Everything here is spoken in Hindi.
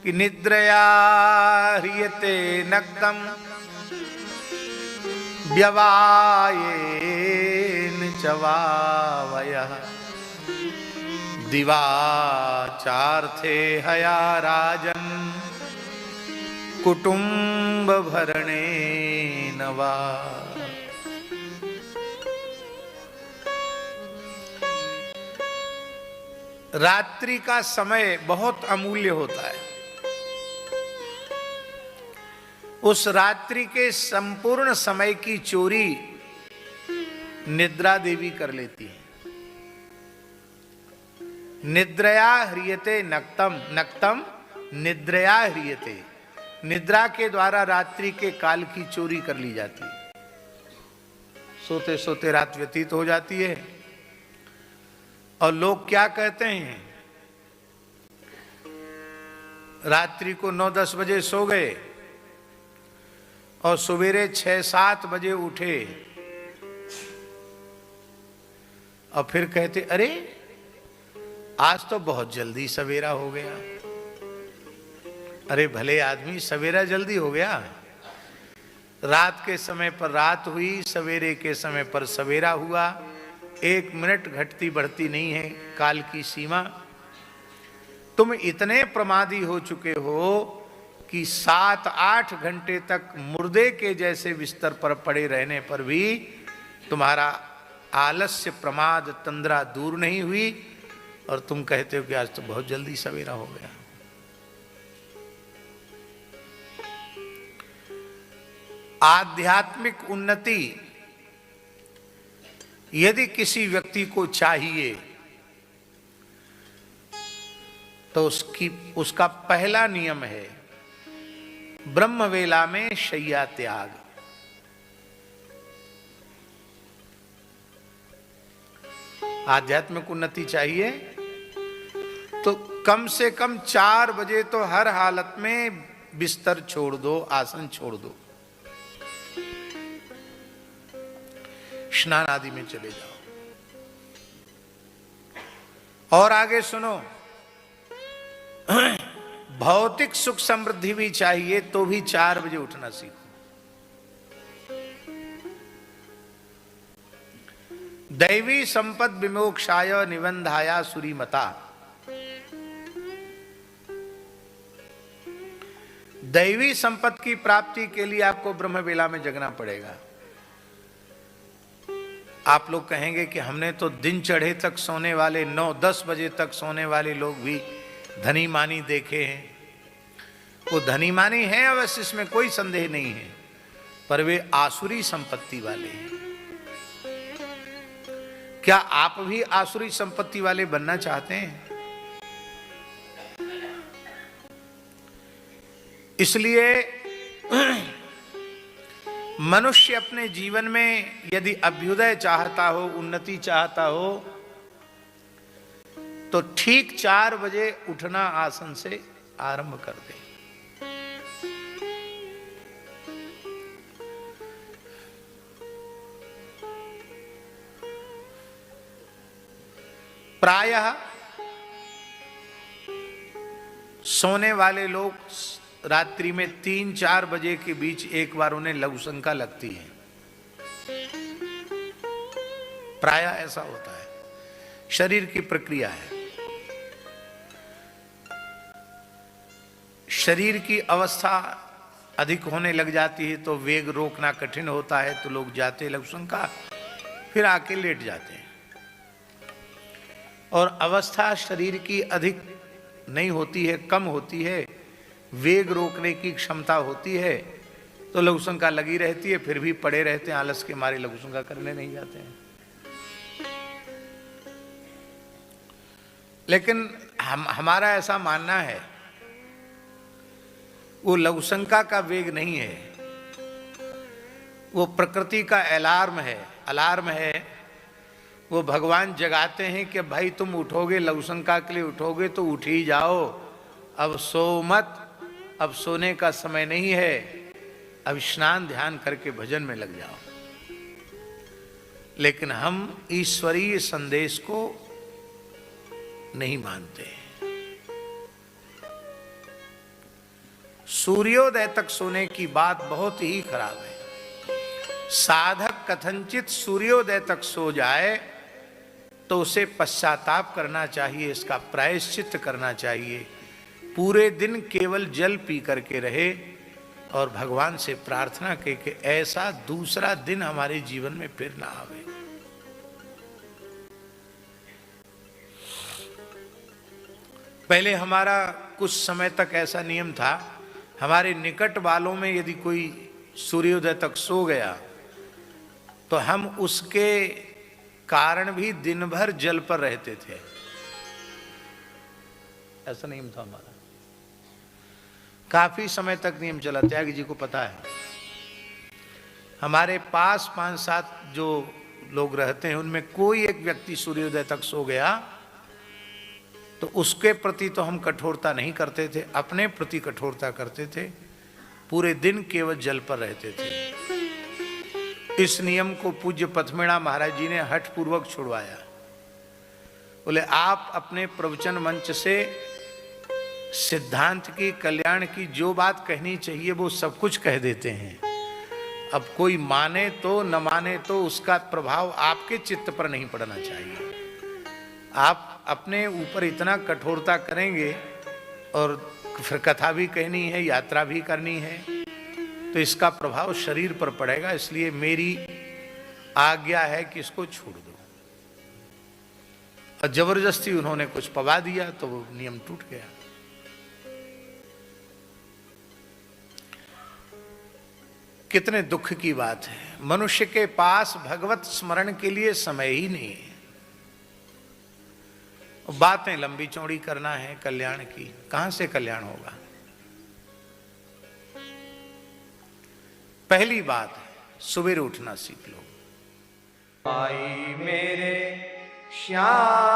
कि निद्रया ह्रियते नक्तम् व्यवायेन च वावयः दिवाचार्थे हया राजन् कुटुंब भरणेन वा। रात्रि का समय बहुत अमूल्य होता है। उस रात्रि के संपूर्ण समय की चोरी निद्रा देवी कर लेती है। निद्रया ह्रियते नक्तम, नक्तम निद्रया ह्रियते, निद्रा के द्वारा रात्रि के काल की चोरी कर ली जाती है। सोते सोते रात व्यतीत हो जाती है और लोग क्या कहते हैं, रात्रि को 9-10 बजे सो गए और सवेरे 6-7 बजे उठे और फिर कहते अरे आज तो बहुत जल्दी सवेरा हो गया। अरे भले आदमी, सवेरा जल्दी हो गया। रात के समय पर रात हुई, सवेरे के समय पर सवेरा हुआ। 1 मिनट घटती बढ़ती नहीं है काल की सीमा। तुम इतने प्रमादी हो चुके हो कि 7-8 घंटे तक मुर्दे के जैसे बिस्तर पर पड़े रहने पर भी तुम्हारा आलस्य, प्रमाद, तंद्रा दूर नहीं हुई और तुम कहते हो कि आज तो बहुत जल्दी सवेरा हो गया। आध्यात्मिक उन्नति यदि किसी व्यक्ति को चाहिए तो उसका पहला नियम है ब्रह्म वेला में शय्या त्याग। आध्यात्मिक उन्नति चाहिए तो कम से कम 4 बजे तो हर हालत में बिस्तर छोड़ दो, आसन छोड़ दो, स्नान आदि में चले जाओ। और आगे सुनो, भौतिक सुख समृद्धि भी चाहिए तो भी 4 बजे उठना सीखो। दैवी संपद विमोक्षाय निबंधाया सुरीमता। दैवी संपत्ति की प्राप्ति के लिए आपको ब्रह्म वेला में जगना पड़ेगा। आप लोग कहेंगे कि हमने तो दिन चढ़े तक सोने वाले, 9-10 बजे तक सोने वाले लोग भी धनी मानी देखे हैं। वो धनी मानी हैं अवश्य, इसमें कोई संदेह नहीं है, पर वे आसुरी संपत्ति वाले हैं। क्या आप भी आसुरी संपत्ति वाले बनना चाहते हैं? इसलिए मनुष्य अपने जीवन में यदि अभ्युदय चाहता हो, उन्नति चाहता हो, तो ठीक 4 बजे उठना आसन से आरंभ कर दे। प्रायः सोने वाले लोग रात्रि में 3-4 बजे के बीच एक बार उन्हें लघु शंका लगती है। प्रायः ऐसा होता है, शरीर की प्रक्रिया है। शरीर की अवस्था अधिक होने लग जाती है तो वेग रोकना कठिन होता है, तो लोग जाते लघु शंका, फिर आके लेट जाते हैं। और अवस्था शरीर की अधिक नहीं होती है, कम होती है, वेग रोकने की क्षमता होती है, तो लघु शंका लगी रहती है, फिर भी पड़े रहते हैं, आलस के मारे लघु शंका करने नहीं जाते हैं। लेकिन हमारा ऐसा मानना है वो लघु शंका का वेग नहीं है, वो प्रकृति का अलार्म है, अलार्म है। वो भगवान जगाते हैं कि भाई तुम उठोगे, लघु शंका के लिए उठोगे तो उठ ही जाओ, अब सो मत, अब सोने का समय नहीं है, अब स्नान ध्यान करके भजन में लग जाओ। लेकिन हम ईश्वरीय संदेश को नहीं मानते। सूर्योदय तक सोने की बात बहुत ही खराब है। साधक कथनचित सूर्योदय तक सो जाए तो उसे पश्चाताप करना चाहिए, इसका प्रायश्चित करना चाहिए। पूरे दिन केवल जल पी करके रहे और भगवान से प्रार्थना के कि ऐसा दूसरा दिन हमारे जीवन में फिर ना आवे। पहले हमारा कुछ समय तक ऐसा नियम था, हमारे निकट वालों में यदि कोई सूर्योदय तक सो गया तो हम उसके कारण भी दिन भर जल पर रहते थे। ऐसा नियम था हमारा, काफी समय तक नियम चला। त्यागी जी को पता है, हमारे पास 5-7 जो लोग रहते हैं उनमें कोई एक व्यक्ति सूर्योदय तक सो गया तो उसके प्रति तो हम कठोरता नहीं करते थे, अपने प्रति कठोरता करते थे। पूरे दिन केवल जल पर रहते थे। इस नियम को पूज्य पथमेड़ा महाराज जी ने हठ पूर्वक छुड़वाया। बोले आप अपने प्रवचन मंच से सिद्धांत की, कल्याण की जो बात कहनी चाहिए वो सब कुछ कह देते हैं। अब कोई माने तो न माने तो उसका प्रभाव आपके चित्त पर नहीं पड़ना चाहिए। आप अपने ऊपर इतना कठोरता करेंगे और फिर कथा भी कहनी है, यात्रा भी करनी है, तो इसका प्रभाव शरीर पर पड़ेगा। इसलिए मेरी आज्ञा है कि इसको छोड़ दो। और जबरदस्ती उन्होंने कुछ पवा दिया तो वो नियम टूट गया। कितने दुख की बात है, मनुष्य के पास भगवत स्मरण के लिए समय ही नहीं है। बातें लंबी चौड़ी करना है कल्याण की, कहां से कल्याण होगा। पहली बात सुबह उठना सीख लो। आई मेरे श्याम